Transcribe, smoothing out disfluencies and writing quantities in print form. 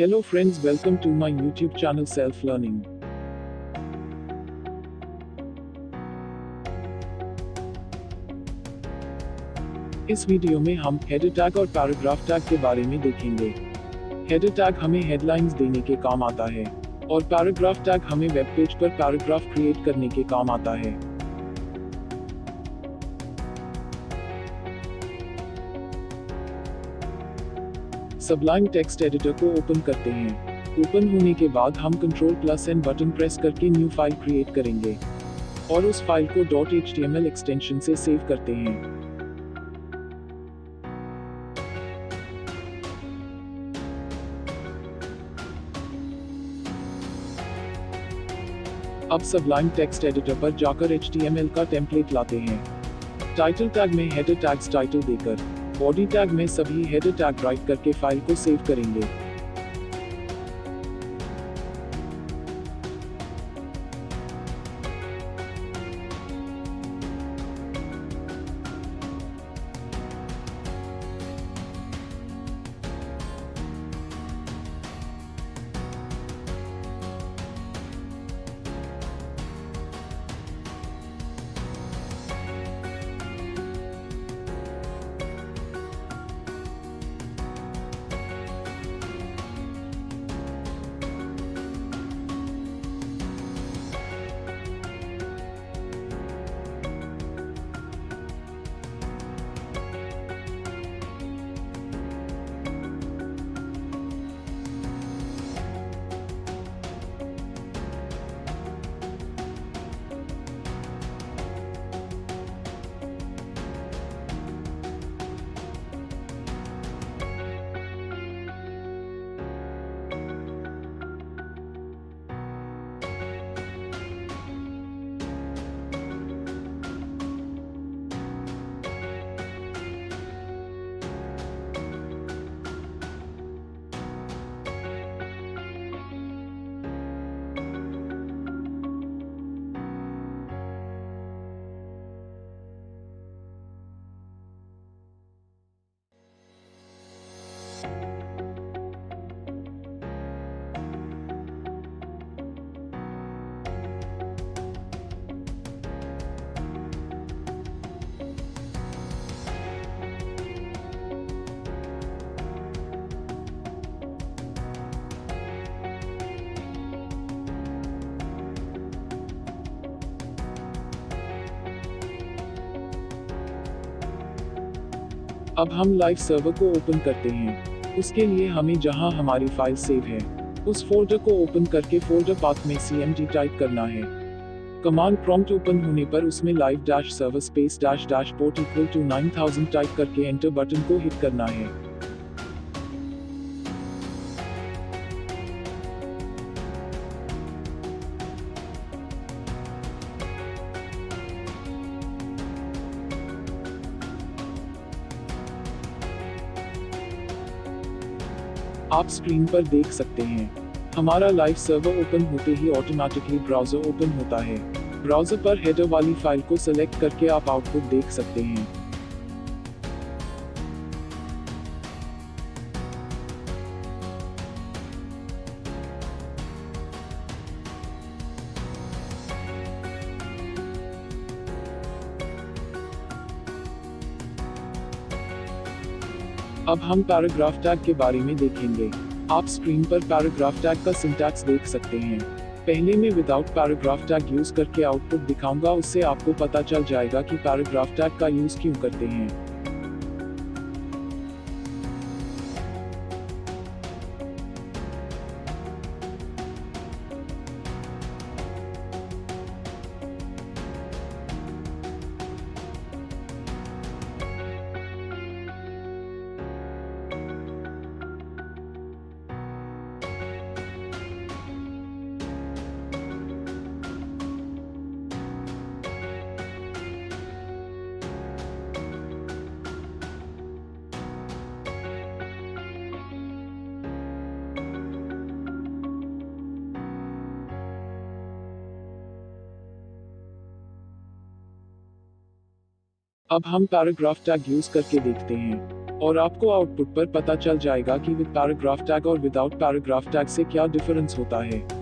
Hello friends, welcome to my YouTube channel Self Learning. इस video में हम header tag और पैराग्राफ टैग के बारे में देखेंगे। हेडर टैग हमें हेडलाइंस देने के काम आता है और पैराग्राफ टैग हमें वेब पेज पर पैराग्राफ क्रिएट करने के काम आता है। सबलाइम टेक्स्ट एडिटर को ओपन करते हैं। ओपन होने के बाद हम Ctrl+N बटन प्रेस करके न्यू फाइल क्रिएट करेंगे और उस फाइल को .html एक्सटेंशन से सेव करते हैं। अब सबलाइम टेक्स्ट एडिटर पर जाकर HTML का टेम्पलेट लाते हैं। टाइटल टैग में हेडर टैग्स टाइटल देकर, बॉडी टैग में सभी हेडर टैग राइट करके फाइल को सेव करेंगे। अब हम लाइव सर्वर को ओपन करते हैं। उसके लिए हमें जहां हमारी फाइल सेव है, उस फोल्डर को ओपन करके फोल्डर पाथ में cmd टाइप करना है। कमांड प्रॉम्प्ट ओपन होने पर उसमें live-server space-port = 9000 टाइप करके एंटर बटन को हिट करना है। आप स्क्रीन पर देख सकते हैं, हमारा लाइव सर्वर ओपन होते ही ऑटोमेटिकली ब्राउज़र ओपन होता है। ब्राउज़र पर हेडर वाली फाइल को सेलेक्ट करके आप आउटपुट देख सकते हैं। अब हम पैराग्राफ टैग के बारे में देखेंगे। आप स्क्रीन पर पैराग्राफ टैग का सिंटैक्स देख सकते हैं। पहले मैं विदाउट पैराग्राफ टैग यूज करके आउटपुट दिखाऊंगा, उससे आपको पता चल जाएगा कि पैराग्राफ टैग का यूज क्यों करते हैं। अब हम पैराग्राफ टैग यूज करके देखते हैं। और आपको आउटपुट पर पता चल जाएगा कि विद पैराग्राफ टैग और विदाउट पैराग्राफ टैग से क्या डिफरेंस होता है।